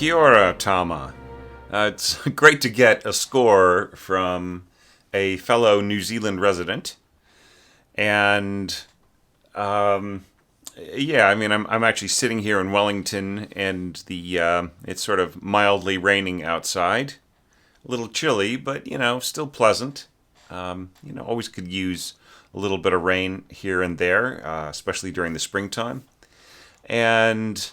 Kia ora, Tama. It's great to get a score from a fellow New Zealand resident. And yeah, I mean, I'm actually sitting here in Wellington, and the it's sort of mildly raining outside. A little chilly, but still pleasant. Always could use a little bit of rain here and there, especially during the springtime. And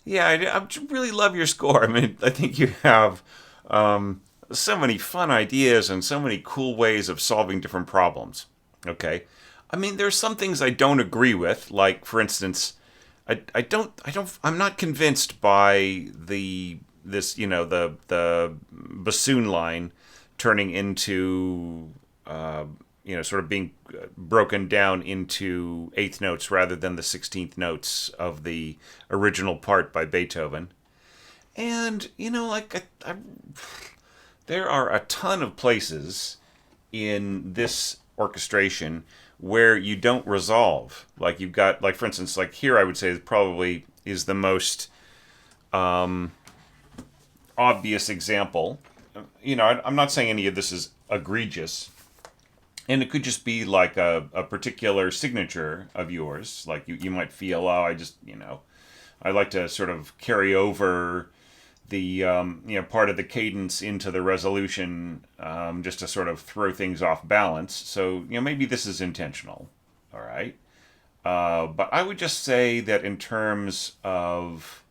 yeah, I really love your score. I mean, I think you have so many fun ideas and so many cool ways of solving different problems. Okay, I mean, there's some things I don't agree with. Like, for instance, I'm not convinced by the bassoon line turning into sort of being broken down into eighth notes rather than the 16th notes of the original part by Beethoven. And there are a ton of places in this orchestration where you don't resolve. Like, you've got, like, for instance, like here, I would say probably is the most obvious example. I'm not saying any of this is egregious, and it could just be like a particular signature of yours. Like, you might feel, oh, I like to sort of carry over the part of the cadence into the resolution, just to sort of throw things off balance. So maybe this is intentional. All right. But I would just say that in terms of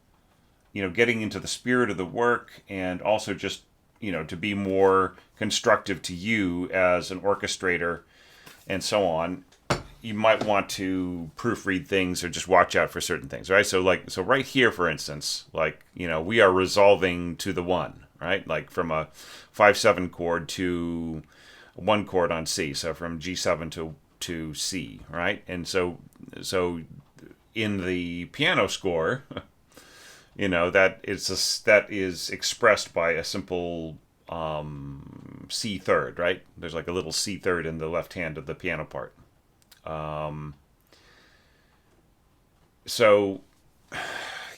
getting into the spirit of the work, and also just to be more constructive to you as an orchestrator and so on, you might want to proofread things or just watch out for certain things, right? So right here, for instance, we are resolving to the one, right? Like from a 5/7 chord to one chord on C. So from G7 to C, right? And so in the piano score, that is expressed by a simple C third, right? There's like a little C third in the left hand of the piano part. So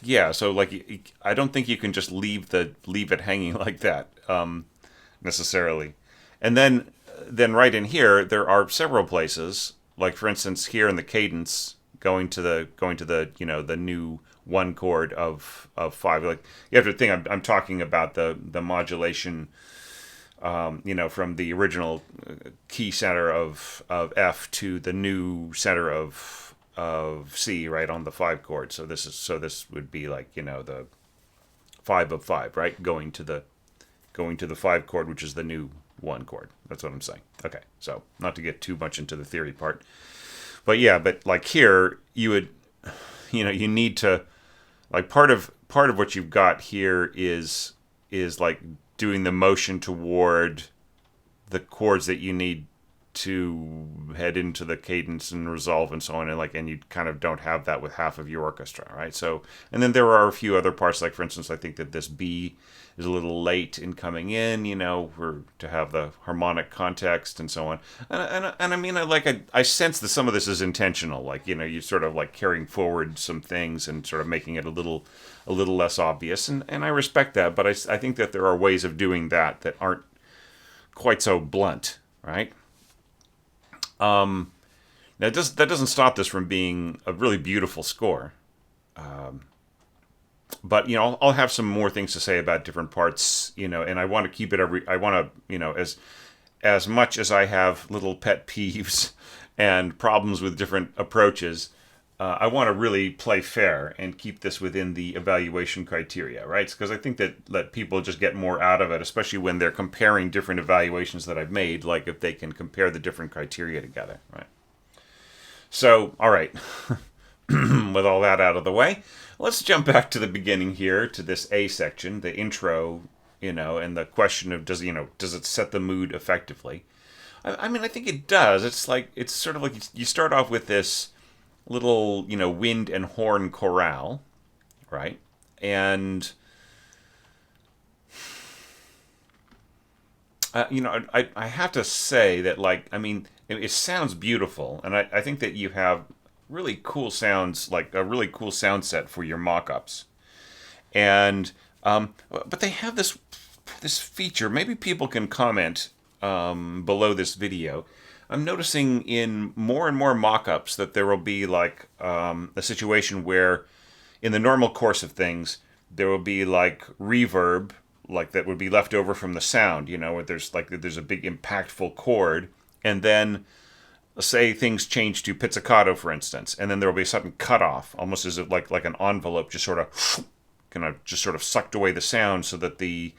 yeah, so like I don't think you can just leave it hanging like that, necessarily. And then right in here there are several places, like for instance here in the cadence, going to the the new one chord of five. Like, you have to think I'm talking about the modulation, from the original key center of F to the new center of C, right, on the five chord. So this would be like the five of five, right, going to the five chord, which is the new one chord. That's what I'm saying. Okay, so not to get too much into the theory part, but yeah, but like here you would, you need to, like, part of what you've got here is like doing the motion toward the chords that you need to head into the cadence and resolve and so on, and you kind of don't have that with half of your orchestra, right? So, and then there are a few other parts, like for instance, I think that this B is a little late in coming in, for to have the harmonic context and so on. And I mean, I sense that some of this is intentional, like you sort of like carrying forward some things and sort of making it a little less obvious, and I respect that, but I think that there are ways of doing that aren't quite so blunt, right? Now that doesn't stop this from being a really beautiful score. But I'll have some more things to say about different parts, and I want to keep it I want to, as much as I have little pet peeves and problems with different approaches, I want to really play fair and keep this within the evaluation criteria, right? Because I think that people just get more out of it, especially when they're comparing different evaluations that I've made, like if they can compare the different criteria together, right? So, all right, with all that out of the way, let's jump back to the beginning here, to this A section, the intro, and the question of does it set the mood effectively? I mean, I think it does. It's sort of like you start off with this little, wind and horn chorale, right? And I have to say that, like, I mean, it sounds beautiful, and I think that you have really cool sounds, like a really cool sound set for your mock-ups. And But they have this feature. Maybe people can comment below this video. I'm noticing in more and more mock-ups that there will be like a situation where, in the normal course of things, there will be like reverb, like that would be left over from the sound. Where there's a big impactful chord, and then say things change to pizzicato, for instance, and then there will be a sudden cutoff, almost as if like an envelope just sort of just sort of sucked away the sound, so that the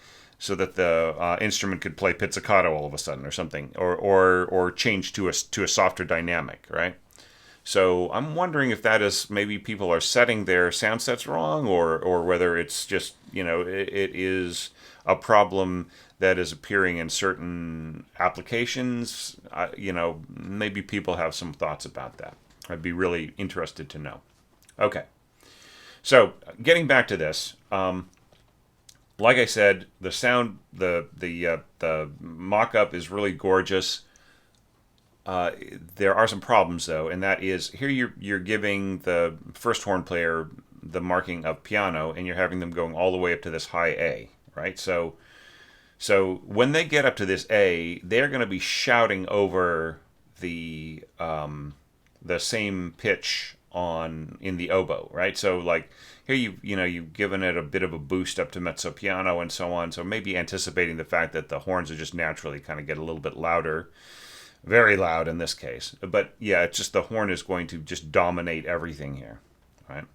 instrument could play pizzicato all of a sudden, or something, or change to a softer dynamic, right? So I'm wondering if that is maybe people are setting their sound sets wrong, or whether it's just it is a problem that is appearing in certain applications. Maybe people have some thoughts about that. I'd be really interested to know. Okay, so getting back to this, like I said, the sound, the mock-up is really gorgeous. There are some problems though, and that is here you're giving the first horn player the marking of piano, and you're having them going all the way up to this high A, right? So when they get up to this A, they're going to be shouting over the same pitch in the oboe, right? So like here you've given it a bit of a boost up to mezzo piano and so on. So maybe anticipating the fact that the horns will just naturally kind of get a little bit louder, very loud in this case. But yeah, it's just the horn is going to just dominate everything here, right?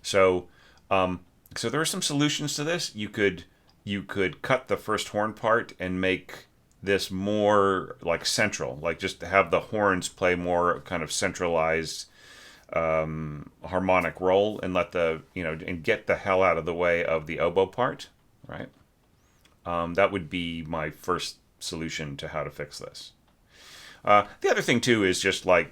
So so there are some solutions to this. You could cut the first horn part and make this more like central, like just have the horns play more kind of centralized harmonic role, and let and get the hell out of the way of the oboe part, right? That would be my first solution to how to fix this. The other thing too is just like,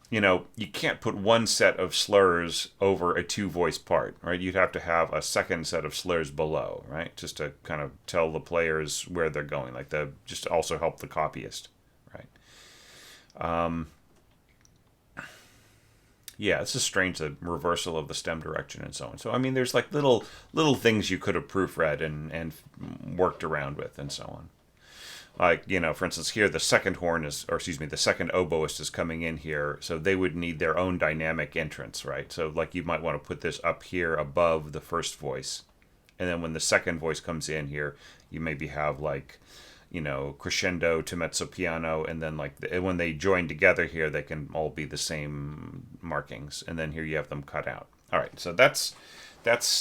you can't put one set of slurs over a two-voice part, right? You'd have to have a second set of slurs below, right? Just to kind of tell the players where they're going, like just to also help the copyist, right? Yeah, it's just strange, the reversal of the stem direction and so on. So I mean, there's like little things you could have proofread and worked around with and so on. Like, for instance, here the second horn the second oboist is coming in here, so they would need their own dynamic entrance, right? So like you might want to put this up here above the first voice, and then when the second voice comes in here, you maybe have like, crescendo to mezzo piano, and then like when they join together here, they can all be the same markings, and then here you have them cut out. All right, so that's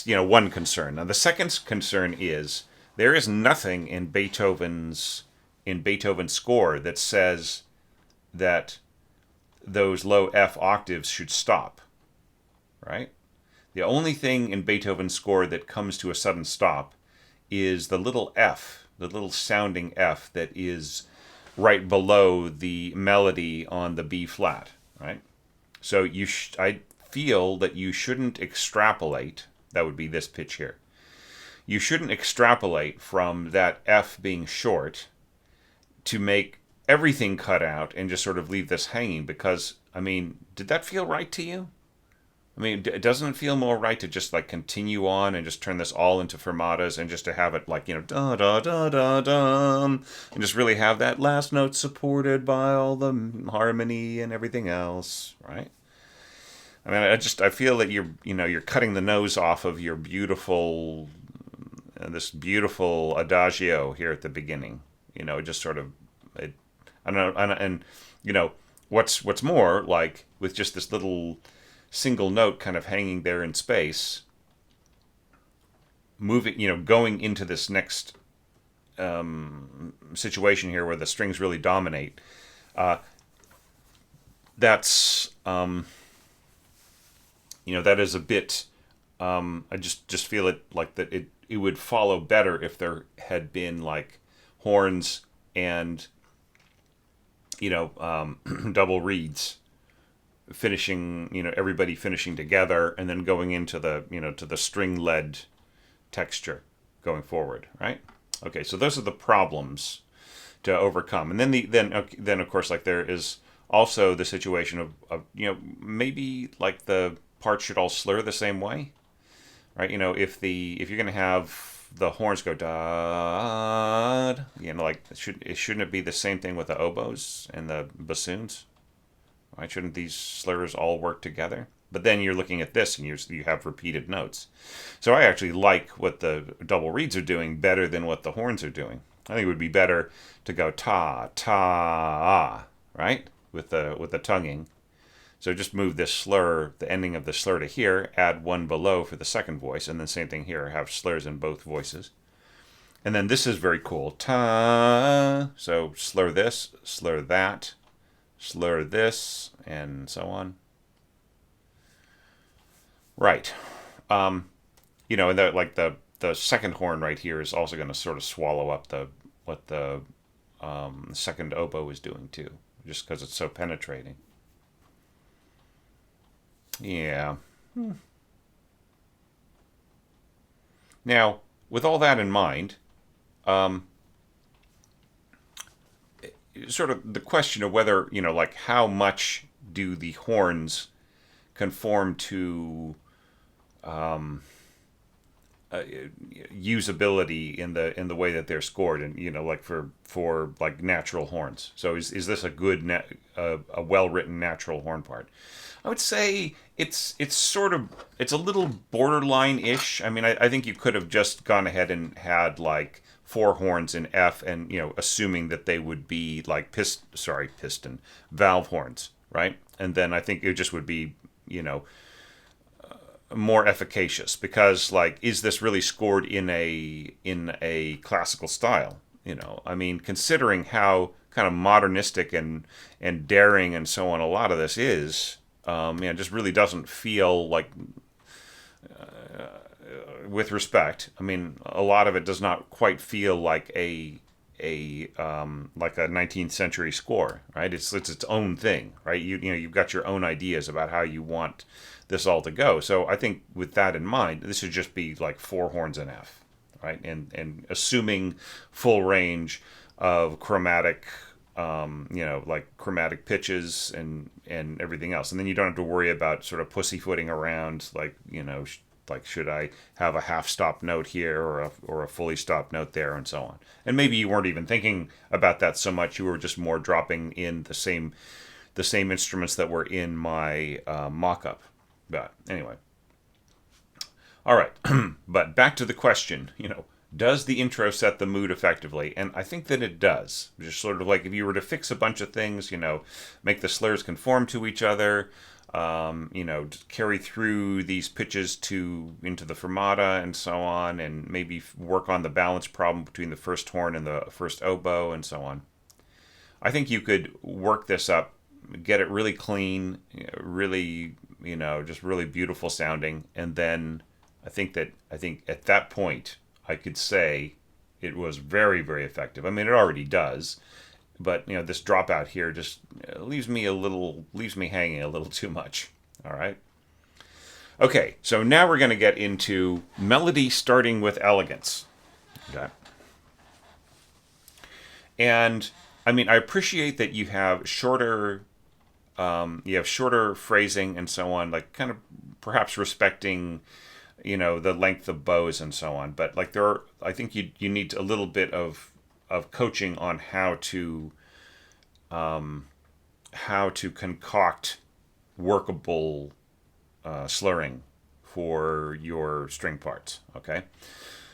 one concern. Now the second concern is there is nothing in Beethoven's score that says that those low F octaves should stop, right? The only thing in Beethoven's score that comes to a sudden stop is the little F, the little sounding F that is right below the melody on the B flat, right? So I feel that you shouldn't extrapolate. That would be this pitch here. You shouldn't extrapolate from that F being short to make everything cut out and just sort of leave this hanging, because, I mean, did that feel right to you? I mean, doesn't it feel more right to just like continue on and just turn this all into fermatas, and just to have it like, da da da da dum, and just really have that last note supported by all the harmony and everything else, right? I mean, I feel that you're cutting the nose off of your this beautiful adagio here at the beginning. Just sort of, I don't know, and what's more, like with just this little single note kind of hanging there in space, moving, going into this next situation here where the strings really dominate. That's that is a bit. I just feel it like that. It would follow better if there had been like horns and double reeds finishing, everybody finishing together, and then going into the to the string led texture going forward, right? Okay, so those are the problems to overcome. And then of course, like, there is also the situation of maybe like the parts should all slur the same way, right? If you're going to have the horns go da, like shouldn't it be the same thing with the oboes and the bassoons? Right? Shouldn't these slurs all work together? But then you're looking at this and you have repeated notes. So I actually like what the double reeds are doing better than what the horns are doing. I think it would be better to go ta ta, right, with the tonguing. So just move this slur, the ending of the slur to here, add one below for the second voice, and then same thing here, have slurs in both voices. And then this is very cool. Ta. So slur this, slur that, slur this, and so on. Right. And the second horn right here is also going to sort of swallow up what the second oboe is doing too, just because it's so penetrating. Yeah. Now, with all that in mind, um, sort of the question of whether, like how much do the horns conform to usability in the way that they're scored, and like for like natural horns. So is this a good a well written natural horn part? I would say it's a little borderline ish. I mean, I think you could have just gone ahead and had like four horns in F, and assuming that they would be like piston valve horns, right? And then I think it just would be more efficacious, because like, is this really scored in a classical style? I mean, considering how kind of modernistic and daring and so on a lot of this is, it just really doesn't feel like, with respect, I mean, a lot of it does not quite feel like like a 19th century score, right? It's its own thing, right? You've got your own ideas about how you want this all to go. So I think with that in mind, this would just be like four horns in F, right? And assuming full range of chromatic, like chromatic pitches and everything else, and then you don't have to worry about sort of pussyfooting around, like like should I have a half stop note here or a fully stop note there, and so on. And maybe you weren't even thinking about that so much; you were just more dropping in the same instruments that were in my mock-up. But anyway, all right. But back to the question, does the intro set the mood effectively? And I think that it does. Just sort of like if you were to fix a bunch of things, make the slurs conform to each other, carry through these pitches into the fermata and so on, and maybe work on the balance problem between the first horn and the first oboe and so on. I think you could work this up, get it really clean, really, just really beautiful sounding, and then I think at that point I could say it was very, very effective. I mean, it already does, but this dropout here just leaves me hanging a little too much. All right. Okay, so now we're going to get into melody starting with elegance. Okay. And I mean, I appreciate that you have shorter phrasing and so on, like kind of perhaps respecting, the length of bows and so on. But like I think you need a little bit of coaching on how to concoct workable slurring for your string parts. Okay.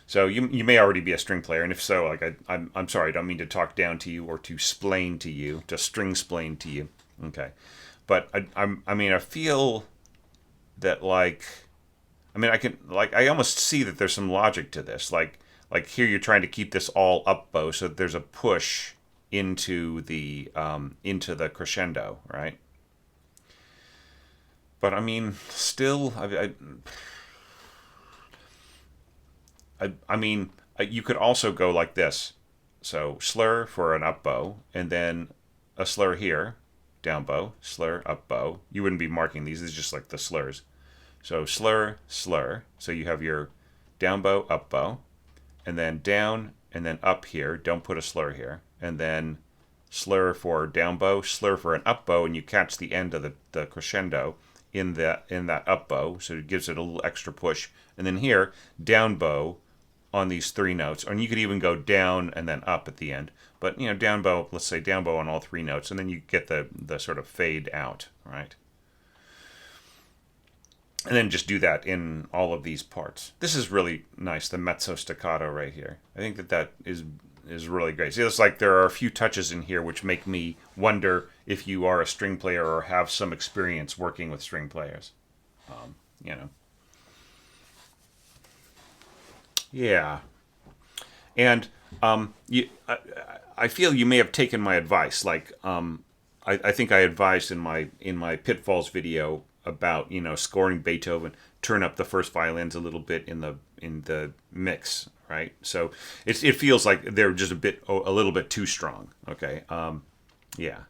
So you may already be a string player, and if so, like I'm sorry, I don't mean to talk down to you or to splain to you, to string splain to you. Okay, but I feel that I almost see that there's some logic to this. Like here you're trying to keep this all up bow, so that there's a push into the crescendo, right? But I mean, still, you could also go like this. So slur for an up bow, and then a slur here, down bow, slur, up bow. You wouldn't be marking these. These are just like the slurs. So slur, slur. So you have your down bow, up bow, and then down, and then up here. Don't put a slur here. And then slur for down bow, slur for an up bow, and you catch the end of the crescendo in that up bow, so it gives it a little extra push. And then here, down bow on these three notes, and you could even go down and then up at the end. But down bow, let's say down bow on all three notes, and then you get the sort of fade out, right? And then just do that in all of these parts. This is really nice, the mezzo staccato right here. I think that is really great. See, it's like there are a few touches in here which make me wonder if you are a string player or have some experience working with string players. You know. Yeah. And I feel you may have taken my advice. Like, I think I advised in my pitfalls video about scoring Beethoven, turn up the first violins a little bit in the mix, right? So it feels like they're just a little bit too strong. Okay, yeah.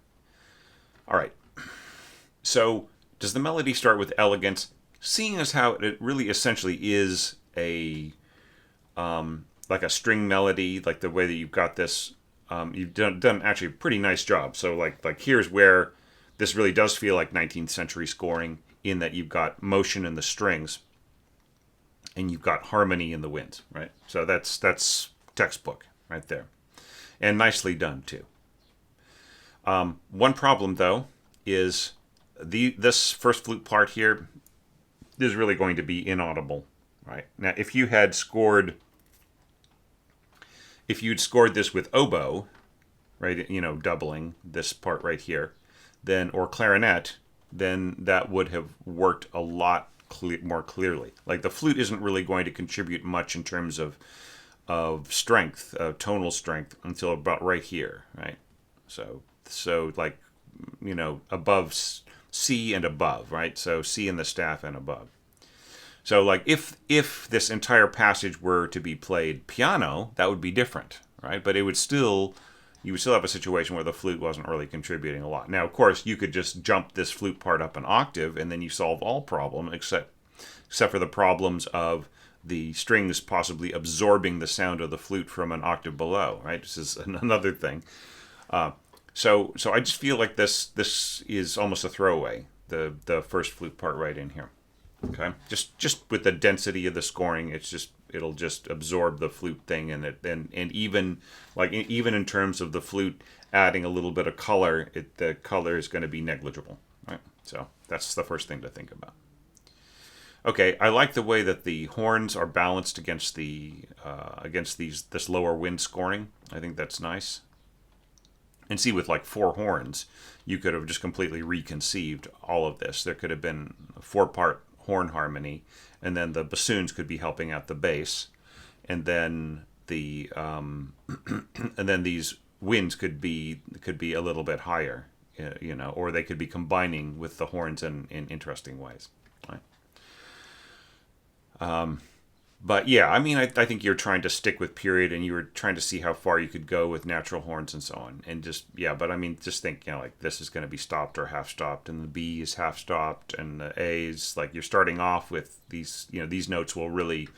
All right. So does the melody start with elegance? Seeing as how it really essentially is a like a string melody, like the way that you've got this, you've done actually a pretty nice job. So like here's where this really does feel like 19th century scoring, in that you've got motion in the strings and you've got harmony in the winds, right? So that's textbook right there, and nicely done too. One problem though is this first flute part here is really going to be inaudible, right? Now, if you'd scored this with oboe, right, doubling this part right here, then, or clarinet, then that would have worked a lot more clearly. Like, the flute isn't really going to contribute much in terms of strength, tonal strength, until about right here, right? So like, above C and above, right? So C in the staff and above. So like if this entire passage were to be played piano, that would be different, right? But you would still have a situation where the flute wasn't really contributing a lot. Now, of course, you could just jump this flute part up an octave, and then you solve all problems except for the problems of the strings possibly absorbing the sound of the flute from an octave below, right? This is another thing. So I just feel like this is almost a throwaway, the first flute part right in here. Okay, just with the density of the scoring, it'll just absorb the flute thing, and even in terms of the flute adding a little bit of color, the color is going to be negligible, right? So that's the first thing to think about. Okay, I like the way that the horns are balanced against this lower wind scoring. I think that's nice. And see, with like 4 horns, you could have just completely reconceived all of this. There could have been a 4-part horn harmony, and then the bassoons could be helping out the bass, and then the and then these winds could be a little bit higher, or they could be combining with the horns in interesting ways, right? But yeah, I mean, I think you're trying to stick with period, and you were trying to see how far you could go with natural horns and so on. And but I mean, just think, like this is going to be stopped or half stopped, and the B is half stopped, and the A's, like you're starting off with these, these notes will really,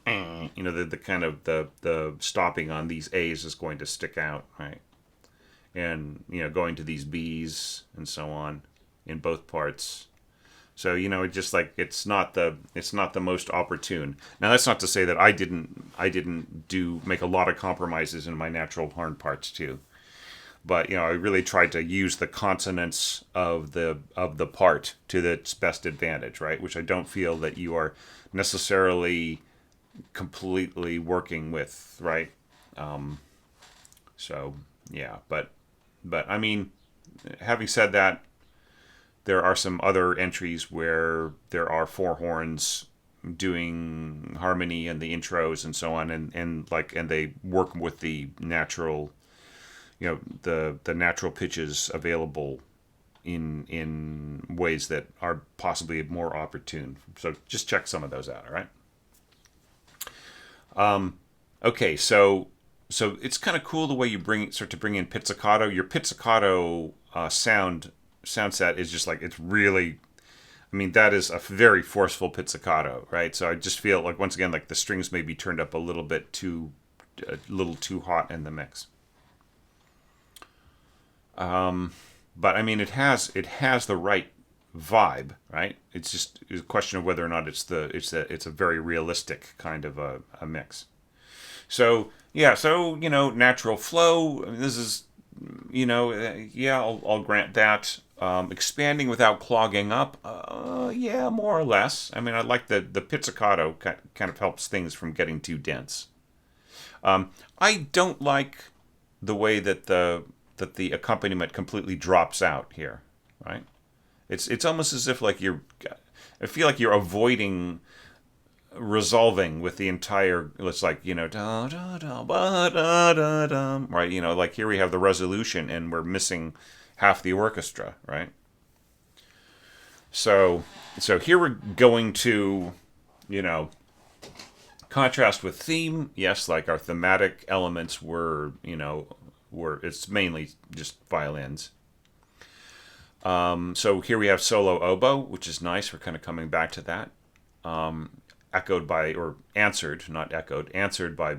the kind of the stopping on these A's is going to stick out, right? And, going to these B's and so on in both parts. So just like it's not the most opportune. Now that's not to say that I didn't make a lot of compromises in my natural horn parts too, but I really tried to use the consonants of the part to its best advantage, right? Which I don't feel that you are necessarily completely working with, right? So yeah, but I mean, having said that, there are some other entries where there are 4 horns doing harmony and the intros and so on, and they work with the natural, the natural pitches available in ways that are possibly more opportune. So just check some of those out. All right. Okay, so it's kind of cool the way you start to bring in pizzicato. Your pizzicato sound set is just like, it's really, I mean, that is a very forceful pizzicato, right? So I just feel like, once again, like the strings may be turned up a little too hot in the mix. But I mean, it has the right vibe, right? It's just a question of whether or not it's a very realistic kind of a mix. So yeah, so natural flow. I mean, this is yeah, I'll grant that. Expanding without clogging up, yeah, more or less. I mean, I like the pizzicato kind of helps things from getting too dense. I don't like the way that the accompaniment completely drops out here, right? It's almost as if like you're. I feel like you're avoiding resolving with the entire. It's like da da da ba da da da. Right, like here we have the resolution and we're missing half the orchestra, right? So here we're going to you know contrast with theme. Yes, like our thematic elements were it's mainly just violins. So here we have solo oboe, which is nice. We're kind of coming back to that. Echoed by, or answered, not echoed, answered by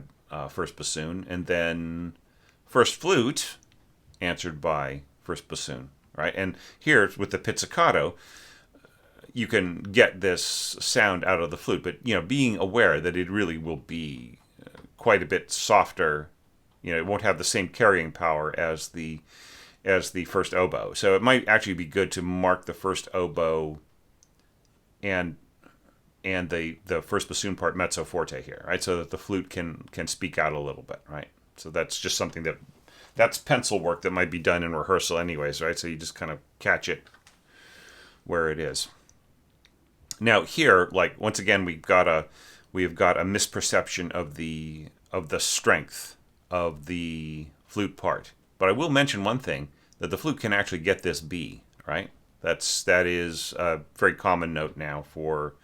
first bassoon, and then first flute, answered by first bassoon, right? And here with the pizzicato, you can get this sound out of the flute, but being aware that it really will be quite a bit softer. It won't have the same carrying power as the first oboe. So it might actually be good to mark the first oboe and the first bassoon part mezzo forte here, right? So that the flute can speak out a little bit, right? So that's just something that's pencil work that might be done in rehearsal anyways, right? So you just kind of catch it where it is. Now here, like once again, we've got a misperception of the strength of the flute part. But I will mention one thing, that the flute can actually get this B, right? That is a very common note now for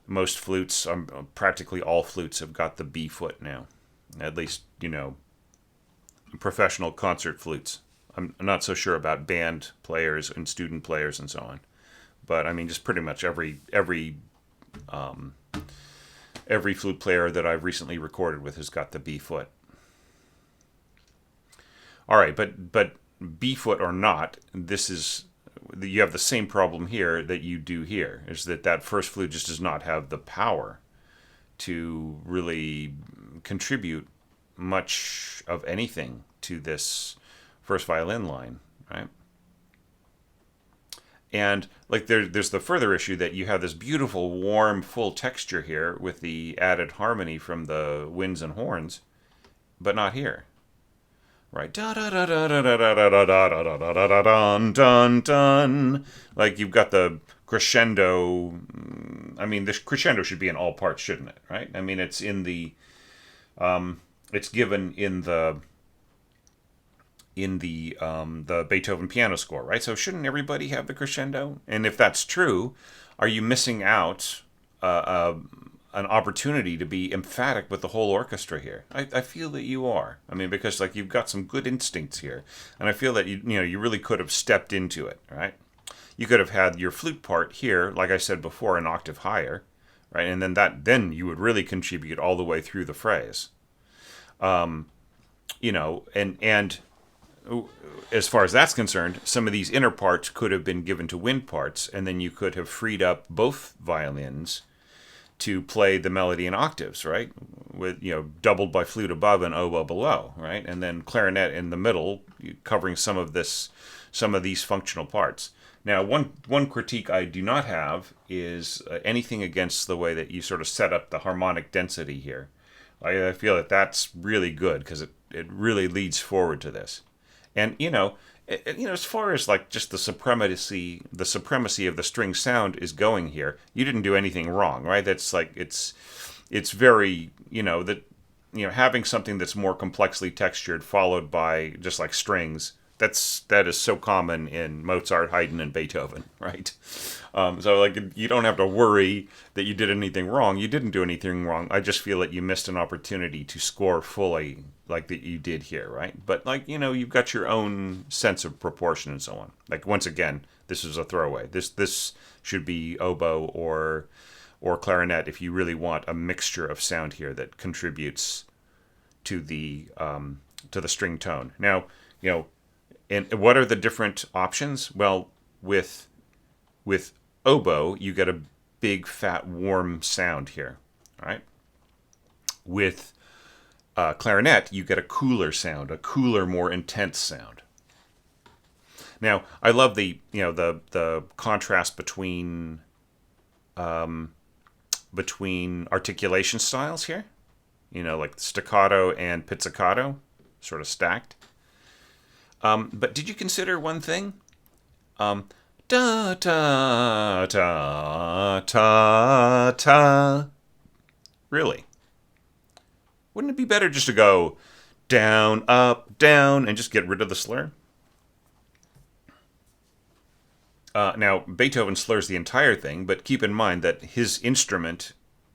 most flutes. Practically all flutes have got the B foot now. At least professional concert flutes. I'm not so sure about band players and student players and so on, but I mean just pretty much every flute player that I've recently recorded with has got the B foot. All right, but B foot or not, you have the same problem here that you do here. Is that first flute just does not have the power to really contribute much of anything to this first violin line, right? And like there's the further issue that you have this beautiful, warm, full texture here with the added harmony from the winds and horns, but not here. Right, da da da da da da da da da da da da da dun dun dun. Like you've got the crescendo. I mean, the crescendo should be in all parts, shouldn't it? Right. I mean, it's in it's given in the Beethoven piano score, right? So shouldn't everybody have the crescendo? And if that's true, are you missing out an opportunity to be emphatic with the whole orchestra here? I feel that you are. I mean, because like you've got some good instincts here, and I feel that you really could have stepped into it, right? You could have had your flute part here, like I said before, an octave higher, right? And then you would really contribute all the way through the phrase. And as far as that's concerned, some of these inner parts could have been given to wind parts, and then you could have freed up both violins to play the melody in octaves, right? With doubled by flute above and oboe below, right? And then clarinet in the middle, covering some of these functional parts. Now, one critique I do not have is anything against the way that you sort of set up the harmonic density here. I feel that that's really good because it really leads forward to this. And as far as like just the supremacy of the string sound is going here, you didn't do anything wrong, right? That's like it's very having something that's more complexly textured followed by just like strings. That is so common in Mozart, Haydn, and Beethoven, right? So like you don't have to worry that you did anything wrong. You didn't do anything wrong. I just feel that you missed an opportunity to score fully like that you did here, right? But like you've got your own sense of proportion and so on. Like once again, this is a throwaway. This should be oboe or clarinet if you really want a mixture of sound here that contributes to the string tone. Now and what are the different options? Well, with with oboe, you get a big, fat, warm sound here. All right. With clarinet, you get a cooler sound, a cooler, more intense sound. Now, I love the contrast between articulation styles here. Like staccato and pizzicato, sort of stacked. But did you consider one thing? Da ta ta ta ta. Really? Wouldn't it be better just to go down, up, down, and just get rid of the slur? Now, Beethoven slurs the entire thing, but keep in mind that his instrument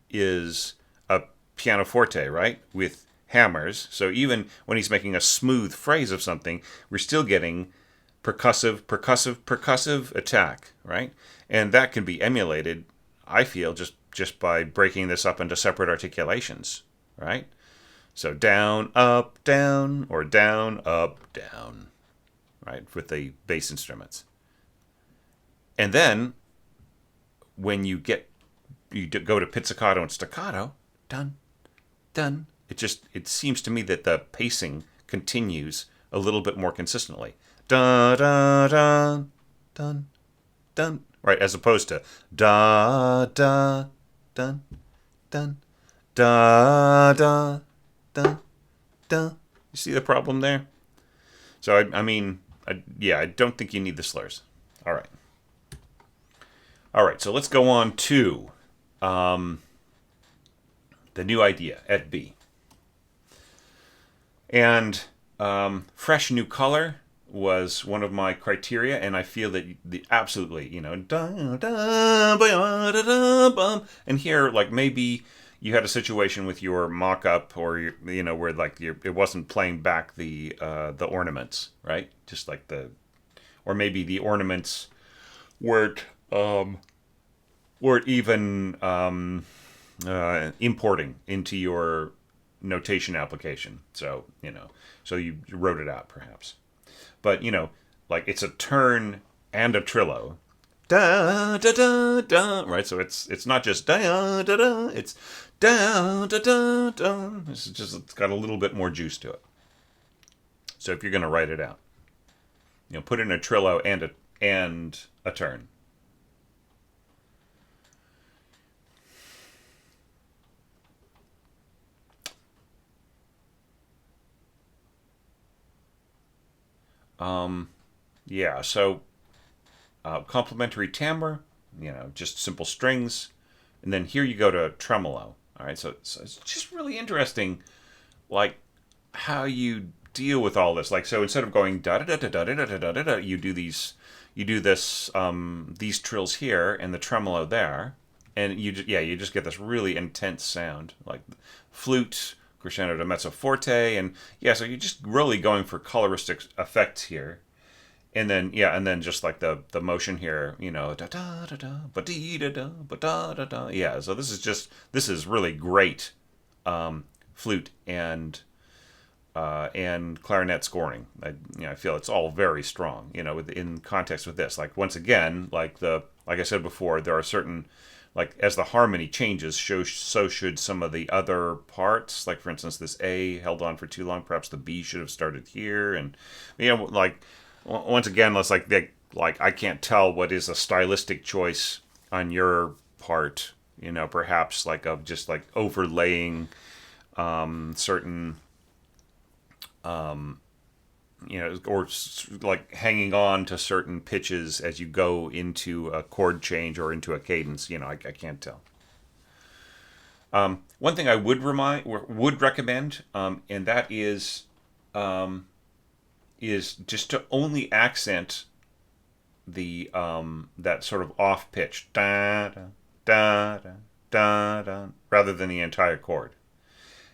is a pianoforte, right? With hammers. So even when he's making a smooth phrase of something, we're still getting percussive, percussive, percussive attack, right? And that can be emulated, I feel, just by breaking this up into separate articulations, right? So down, up, down, or down, up, down, right? With the bass instruments. And then when you go to pizzicato and staccato, dun, dun. It seems to me that the pacing continues a little bit more consistently. Dun, dun, dun, dun, dun. Right, as opposed to da, da, dun, dun, da, da, dun, dun. You see the problem there? So, I don't think you need the slurs. All right. All right, so let's go on to the new idea at B. And fresh new color was one of my criteria, and I feel that absolutely, and here, like maybe you had a situation with your mock-up, or where like it wasn't playing back the ornaments, right? Just like or maybe the ornaments weren't even importing into your notation application. So so you wrote it out perhaps, but like it's a turn and a trillo, da da da da, right? So it's not just da da da, it's da da da da. It's got a little bit more juice to it. So if you're going to write it out, put in a trillo and a turn. Yeah, so complementary timbre, just simple strings, and then here you go to tremolo. All right, so it's just really interesting, like how you deal with all this. Like, so instead of going da da da da da da da da da, you do these these trills here and the tremolo there, and you just get this really intense sound, like flute, crescendo to mezzo forte, and so you're just really going for coloristic effects here, and then just like the motion here, da da da da, ba dee da da, ba da da da. Yeah, so this is really great flute and clarinet scoring. I feel it's all very strong, in context with this. Like once again, like I said before, there are certain, like as the harmony changes, so should some of the other parts. Like for instance, this A held on for too long. Perhaps the B should have started here, and like once again, let's like I can't tell what is a stylistic choice on your part. Perhaps like of just like overlaying certain or like hanging on to certain pitches as you go into a chord change or into a cadence. I can't tell. One thing I would recommend, and that is just to only accent the that sort of off pitch da da da da da rather than the entire chord.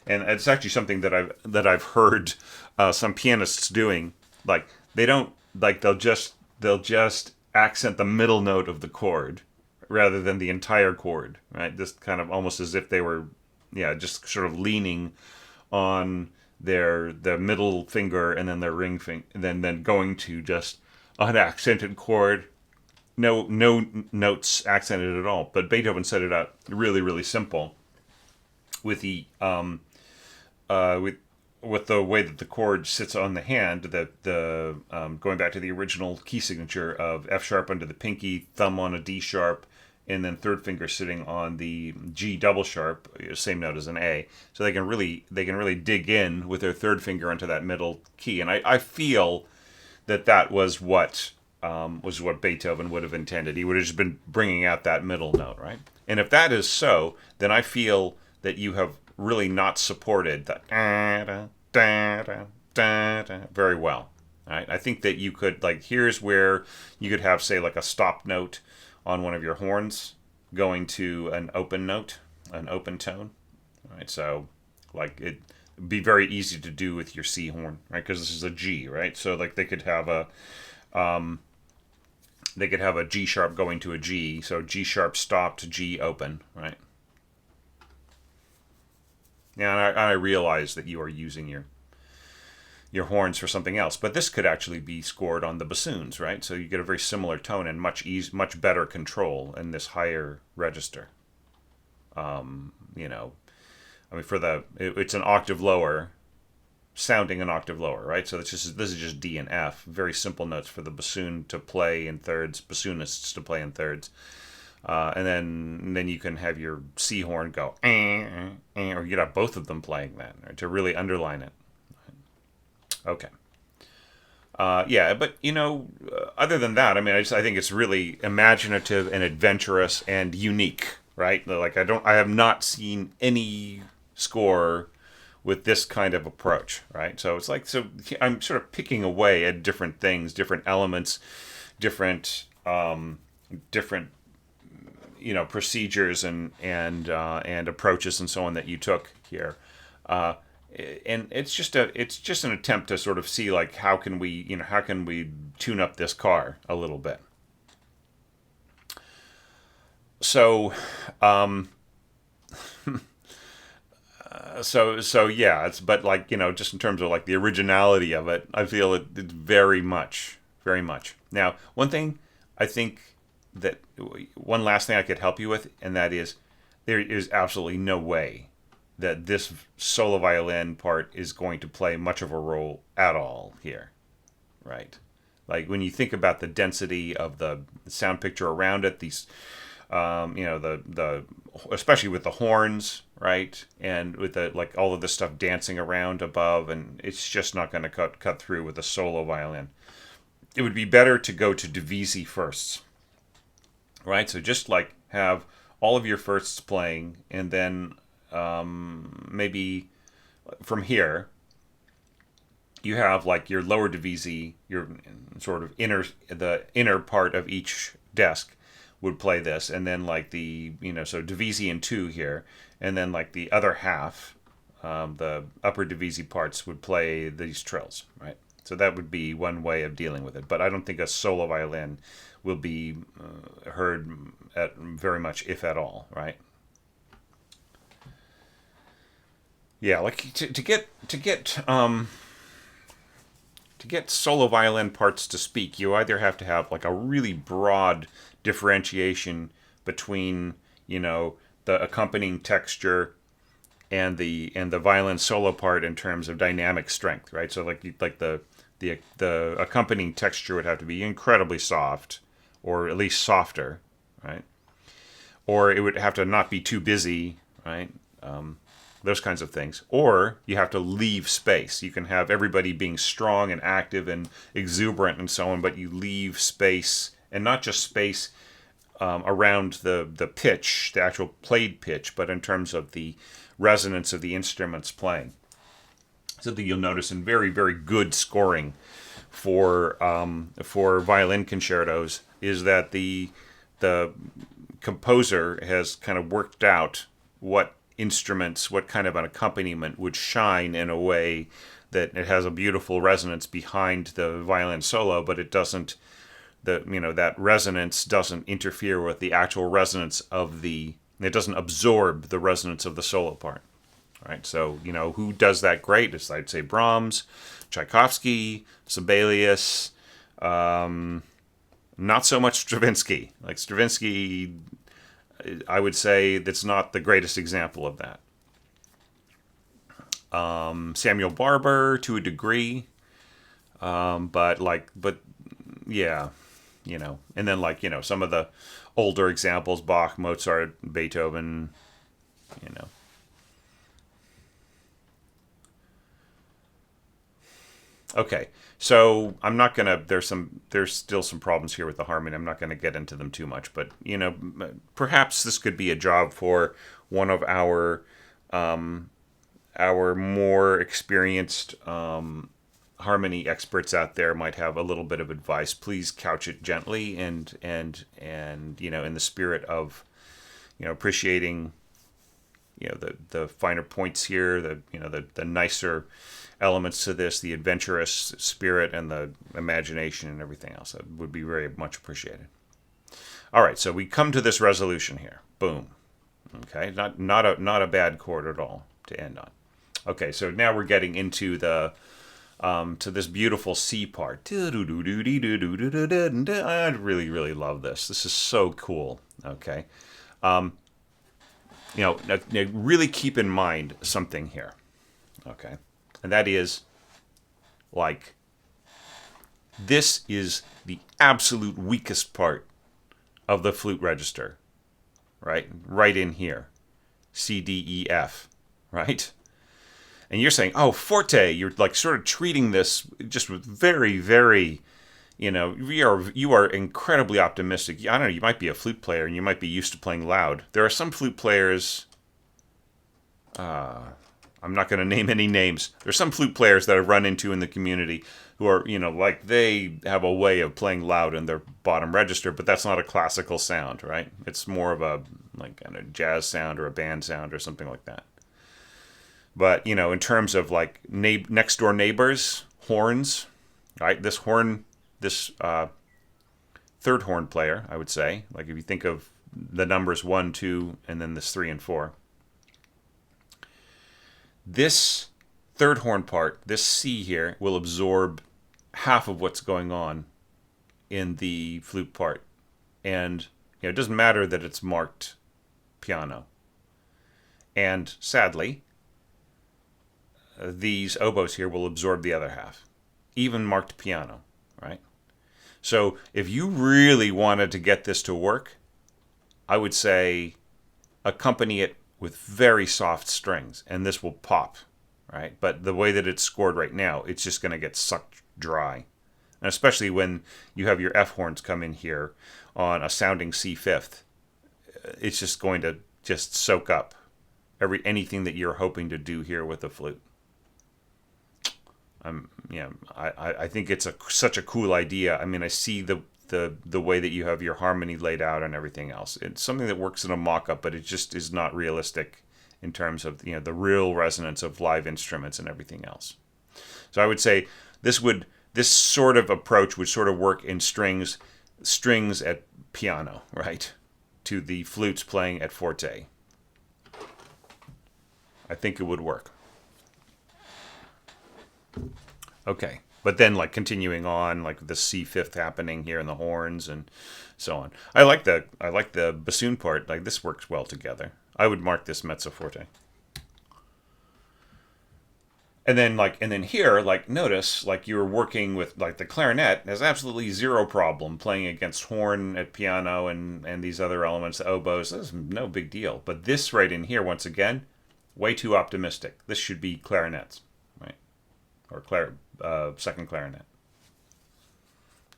And it's actually something that I've heard some pianists doing. Like they don't like they'll just accent the middle note of the chord rather than the entire chord, right? Just kind of almost as if they were, just sort of leaning on the middle finger and then their ring finger, and then going to just an accented chord, no notes accented at all. But Beethoven set it up really, really simple with the with the way that the chord sits on the hand, the going back to the original key signature of F sharp under the pinky, thumb on a D sharp, and then third finger sitting on the G double sharp, same note as an A. So they can really dig in with their third finger into that middle key, and I feel that was what Beethoven would have intended. He would have just been bringing out that middle note, right? And if that is so, then I feel that you have really not supported the very well. Right? I think that you could, like, here's where you could have, say, like a stop note on one of your horns going to an open note, an open tone. Right? So, like, it'd be very easy to do with your C horn, right? Because this is a G, right? So, like, they could have a G sharp going to a G, so G sharp stopped, G open, right? Now, I realize that you are using your horns for something else, but this could actually be scored on the bassoons, right? So you get a very similar tone and much better control in this higher register. You know, I mean, it's an octave lower, sounding an octave lower, right? So this is just D and F, very simple notes for the bassoon to play in thirds, bassoonists to play in thirds. And then you can have your C horn go, or you could have both of them playing that, right, to really underline it. Okay. Yeah, but other than that, I mean, I think it's really imaginative and adventurous and unique, right? Like I have not seen any score with this kind of approach, right? So it's like, so I'm sort of picking away at different things, different elements, different procedures and approaches and so on that you took here, and it's just an attempt to sort of see, like, how can we tune up this car a little bit. So so yeah, but like, just in terms of like the originality of it, I feel it's very much. Now, one last thing I could help you with, and that is, there is absolutely no way that this solo violin part is going to play much of a role at all here, right? Like, when you think about the density of the sound picture around it, these, the especially with the horns, right, and with the, like, all of this stuff dancing around above, and it's just not going to cut through with a solo violin. It would be better to go to divisi firsts, right? So just like have all of your firsts playing, and then maybe from here you have like your lower divisi, your sort of the inner part of each desk would play this, and then like the so divisi in two here, and then like the other half, the upper divisi parts would play these trills, right? So that would be one way of dealing with it, but I don't think a solo violin will be heard at very much, if at all, right? Yeah, like to get solo violin parts to speak, you either have to have like a really broad differentiation between the accompanying texture and the violin solo part in terms of dynamic strength, right? So like the accompanying texture would have to be incredibly soft, or at least softer, right? Or it would have to not be too busy, right? Those kinds of things. Or you have to leave space. You can have everybody being strong and active and exuberant and so on, but you leave space, and not just space around the pitch, the actual played pitch, but in terms of the resonance of the instruments playing. Something you'll notice in very, very good scoring for violin concertos is that the composer has kind of worked out what kind of an accompaniment would shine in a way that it has a beautiful resonance behind the violin solo, but it doesn't, that resonance doesn't interfere with the actual resonance it doesn't absorb the resonance of the solo part, right? So, who does that great? I'd say Brahms, Tchaikovsky, Sibelius, Not so much Stravinsky. Like Stravinsky, I would say that's not the greatest example of that. Samuel Barber to a degree, but yeah, and then some of the older examples, Bach, Mozart, Beethoven, you know. Okay, so I'm not gonna. There's still some problems here with the harmony. I'm not gonna get into them too much, but perhaps this could be a job for one of our more experienced harmony experts out there might have a little bit of advice. Please couch it gently and in the spirit of appreciating the finer points here, the nicer elements to this, the adventurous spirit and the imagination and everything else. That would be very much appreciated. All right, so we come to this resolution here. Boom. Okay, not a bad chord at all to end on. Okay, so now we're getting into the to this beautiful C part. I really, really love this. This is so cool. Okay. Now, really keep in mind something here. Okay. And that is, like, this is the absolute weakest part of the flute register. Right? Right in here. C, D, E, F. Right? And you're saying, oh, forte, you're like sort of treating this just with very, very, you are incredibly optimistic. I don't know, you might be a flute player and you might be used to playing loud. There are some flute players, I'm not going to name any names. There's some flute players that I've run into in the community who are, like they have a way of playing loud in their bottom register, but that's not a classical sound, right? It's more of a like kind of jazz sound or a band sound or something like that. But, in terms of like next door neighbors, horns, right? This third horn player, I would say, like if you think of the numbers 1, 2, and then this 3 and 4. This third horn part, this C here, will absorb half of what's going on in the flute part. And it doesn't matter that it's marked piano. And sadly, these oboes here will absorb the other half, even marked piano, right? So if you really wanted to get this to work, I would say accompany it with very soft strings, and this will pop, right? But the way that it's scored right now, it's just going to get sucked dry. And especially when you have your F horns come in here on a sounding C fifth, it's just going to just soak up anything that you're hoping to do here with the flute. I think it's such a cool idea. I mean, I see the way that you have your harmony laid out and everything else. It's something that works in a mock-up, but it just is not realistic in terms of the real resonance of live instruments and everything else. So I would say this sort of approach would sort of work in strings at piano, right, to the flutes playing at forte. I think it would work. Okay, but then like continuing on, like the C fifth happening here and the horns and so on. I like the bassoon part. Like this works well together. I would mark this mezzo forte. And then here, like notice, like you're working with like the clarinet has absolutely zero problem playing against horn at piano and these other elements, the oboes. This is no big deal. But this right in here, once again, way too optimistic. This should be clarinets, right? Or second clarinet.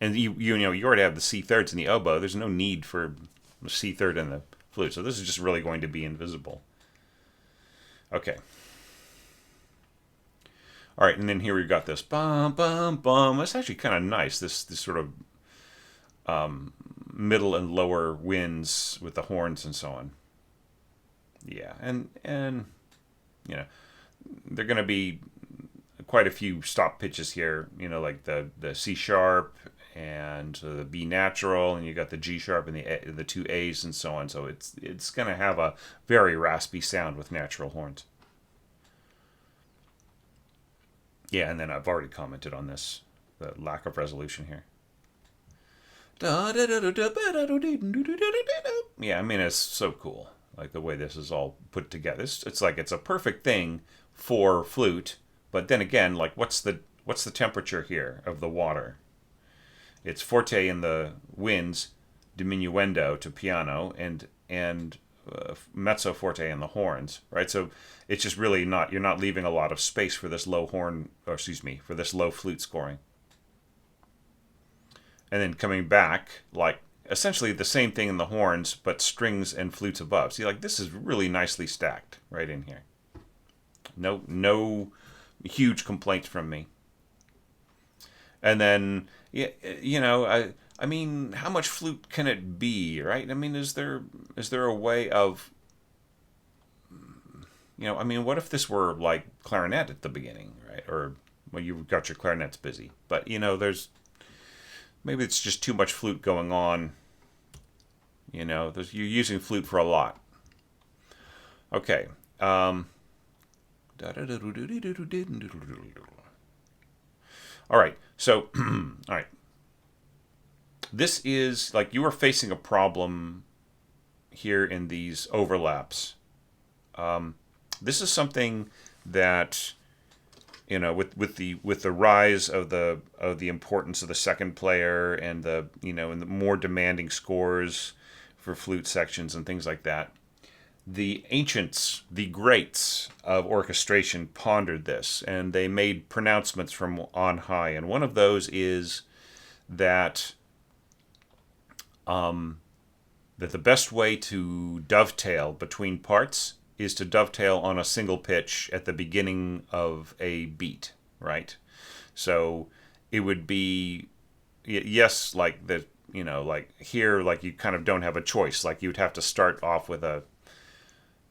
And you already have the C thirds in the oboe. There's no need for the C third in the flute. So this is just really going to be invisible. Okay. All right, and then here we've got this bum bum bum. That's actually kind of nice. This sort of middle and lower winds with the horns and so on. Yeah, and they're going to be quite a few stop pitches here, like the C sharp and the B natural, and you got the G sharp and the two A's and so on. So it's going to have a very raspy sound with natural horns. Yeah, and then I've already commented on this, the lack of resolution here. Yeah, I mean, it's so cool. Like the way this is all put together. It's like it's a perfect thing for flute. But then again, like what's the temperature here of the water? It's forte in the winds, diminuendo to piano, and mezzo forte in the horns, right? So it's just really not, you're not leaving a lot of space for this low horn, or excuse me, for this low flute scoring. And then coming back, like essentially the same thing in the horns, but strings and flutes above. See, like this is really nicely stacked right in here. No huge complaints from me. And then, yeah, I mean, how much flute can it be, right? I mean, is there a way of, I mean, what if this were like clarinet at the beginning, right? Or well, you've got your clarinets busy, but there's maybe it's just too much flute going on. You're using flute for a lot. Okay. All right. So, all right. This is like you are facing a problem here in these overlaps. This is something that with the rise of the importance of the second player and the more demanding scores for flute sections and things like that. The ancients, the greats of orchestration pondered this, and they made pronouncements from on high. And one of those is that that the best way to dovetail between parts is to dovetail on a single pitch at the beginning of a beat, right? So it would be, yes, like the, like here, like you kind of don't have a choice. Like you'd have to start off with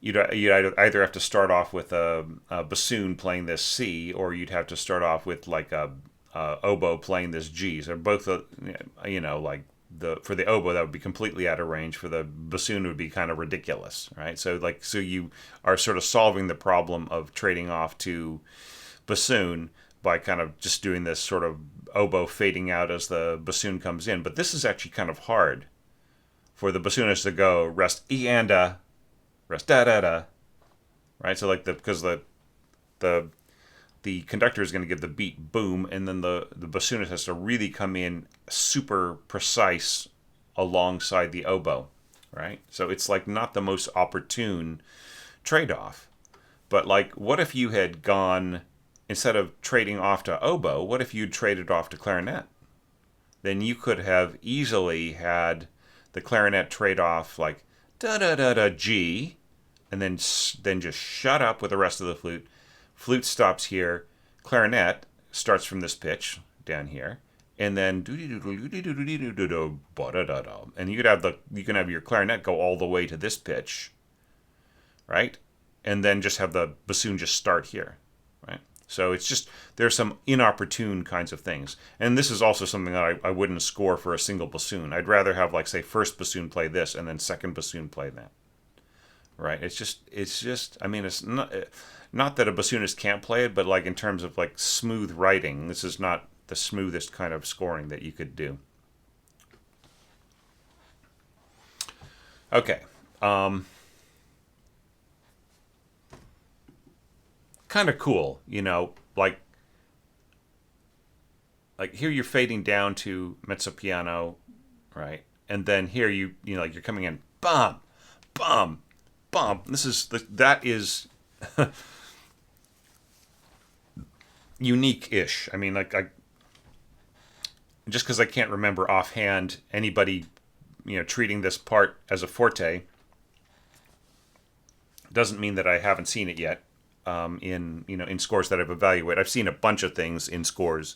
you'd either have to start off with a bassoon playing this C, or you'd have to start off with like a oboe playing this G. So both, like for the oboe that would be completely out of range. For the bassoon it would be kind of ridiculous, right? So you are sort of solving the problem of trading off to bassoon by kind of just doing this sort of oboe fading out as the bassoon comes in. But this is actually kind of hard for the bassoonist to go rest E and a, rest da da da, right? So like because the conductor is going to give the beat boom, and then the bassoonist has to really come in super precise alongside the oboe, right? So it's like not the most opportune trade-off. But like, what if you had gone, instead of trading off to oboe, what if you'd traded off to clarinet? Then you could have easily had the clarinet trade off like da da da da G, and then just shut up with the rest of the flute. Flute stops here. Clarinet starts from this pitch down here, and then and you can have your clarinet go all the way to this pitch, right? And then just have the bassoon just start here, right? So it's just there's some inopportune kinds of things, and this is also something that I wouldn't score for a single bassoon. I'd rather have like say first bassoon play this and then second bassoon play that. Right? It's just. I mean, it's not that a bassoonist can't play it, but like in terms of like smooth writing, this is not the smoothest kind of scoring that you could do. Okay. Kind of cool, like here you're fading down to mezzo piano, right? And then here like you're coming in, bum, bum, bum. That is unique-ish. I mean, like just because I can't remember offhand anybody, treating this part as a forte, doesn't mean that I haven't seen it yet. In scores that I've evaluated, I've seen a bunch of things in scores.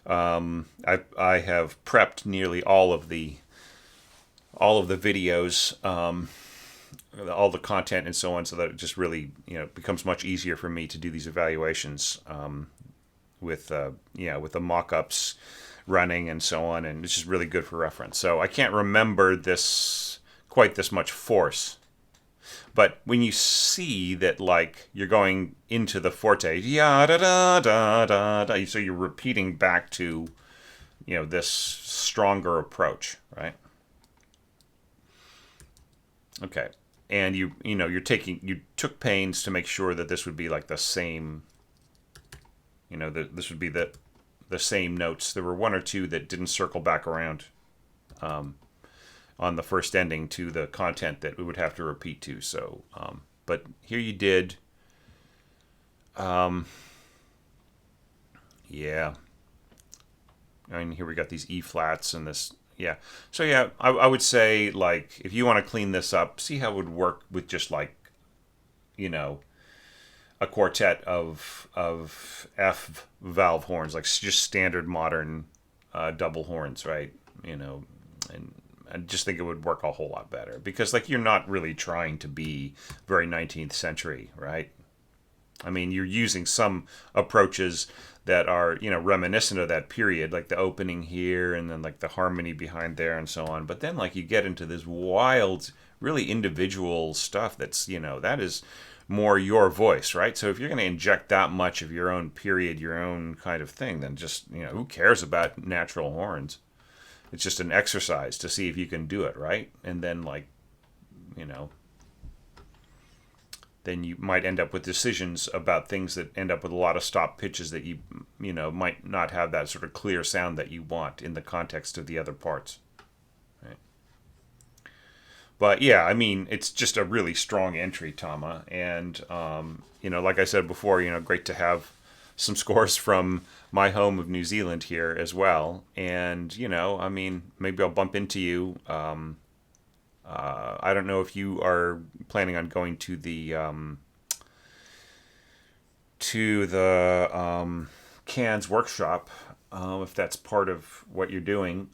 I have prepped nearly all of the videos, all the content and so on, so that it just really becomes much easier for me to do these evaluations with the mock-ups running and so on, and it's just really good for reference. So I can't remember quite this much force. But when you see that, like, you're going into the forte, ya da da da da da, so you're repeating back to this stronger approach, right? Okay. And you took pains to make sure that this would be like the same, this would be the same notes. There were one or two that didn't circle back around on the first ending to the content that we would have to repeat to. So, but here you did. Yeah. I mean, here we got these E flats and this. Yeah. So yeah, I would say like if you want to clean this up, see how it would work with just like you know a quartet of F valve horns, like just standard modern double horns, right? And I just think it would work a whole lot better because like you're not really trying to be very 19th century, right? I mean, you're using some approaches that are, reminiscent of that period, like the opening here and then like the harmony behind there and so on. But then like you get into this wild, really individual stuff that's, that is more your voice, right? So if you're going to inject that much of your own period, your own kind of thing, then just, who cares about natural horns? It's just an exercise to see if you can do it, right? And then like, you know, then you might end up with decisions about things that end up with a lot of stop pitches that might not have that sort of clear sound that you want in the context of the other parts. Right? But yeah, I mean, it's just a really strong entry, Tama, and like I said before, great to have some scores from my home of New Zealand here as well. And I mean, maybe I'll bump into you. I don't know if you are planning on going to the Cairns workshop, if that's part of what you're doing.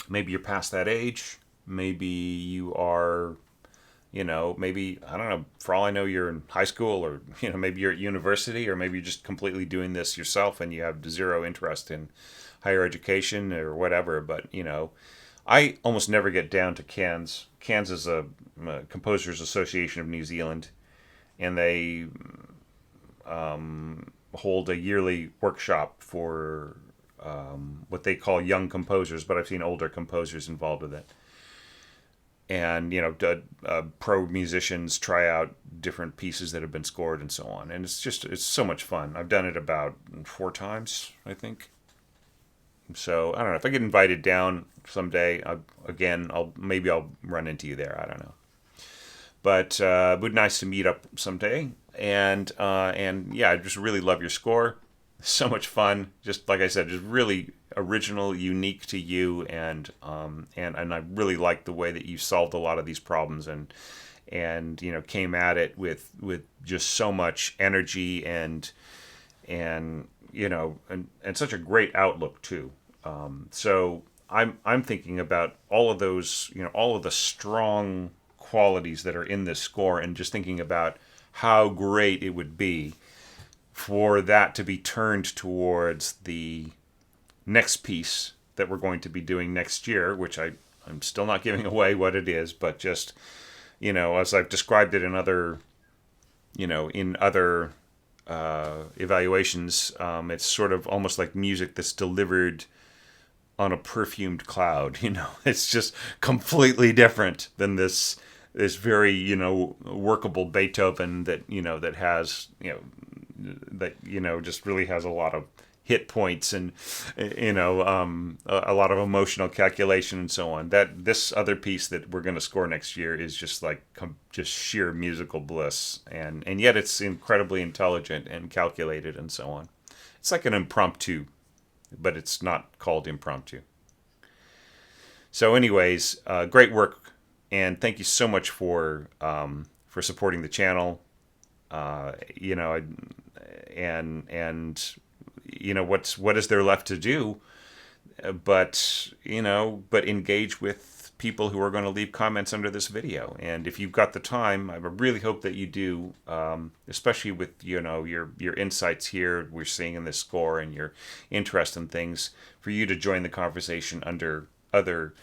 Maybe you're past that age. Maybe you are, maybe, I don't know, for all I know, you're in high school or, maybe you're at university or maybe you're just completely doing this yourself and you have zero interest in higher education or whatever. But, I almost never get down to Cairns. Cairns is a Composers Association of New Zealand, and they hold a yearly workshop for what they call young composers, but I've seen older composers involved with it. And pro musicians try out different pieces that have been scored and so on, and it's so much fun. I've done it about 4 times, I think. So I don't know if I get invited down someday. Maybe I'll run into you there. I don't know, but it would be nice to meet up someday. And yeah, I just really love your score. So much fun. Just like I said, just really original, unique to you, and I really like the way that you solved a lot of these problems and came at it with just so much energy and such a great outlook too. So I'm thinking about all of those, all of the strong qualities that are in this score, and just thinking about how great it would be for that to be turned towards the next piece that we're going to be doing next year, which I'm still not giving away what it is, but just, as I've described it in other evaluations, it's sort of almost like music that's delivered on a perfumed cloud. It's just completely different than this very workable Beethoven that has just really has a lot of hit points and a lot of emotional calculation and so on. That this other piece that we're going to score next year is just like just sheer musical bliss, and yet it's incredibly intelligent and calculated and so on. It's like an impromptu, but it's not called impromptu. So anyways, great work, and thank you so much for supporting the channel. What is there left to do but engage with people who are going to leave comments under this video. And if you've got the time, I really hope that you do, especially with your insights here we're seeing in this score and your interest in things, for you to join the conversation under other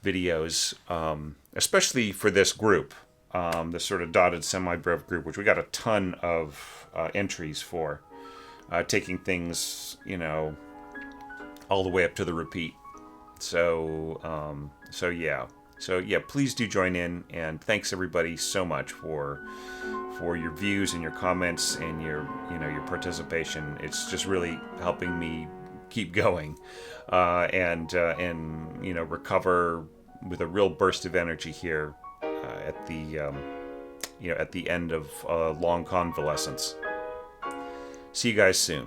videos, especially for this group, this sort of dotted semi-brev group, which we got a ton of entries for, taking things all the way up to the repeat. So yeah, please do join in, and thanks everybody so much for your views and your comments and your participation. It's just really helping me keep going, and recover with a real burst of energy here at the end of long convalescence. See you guys soon.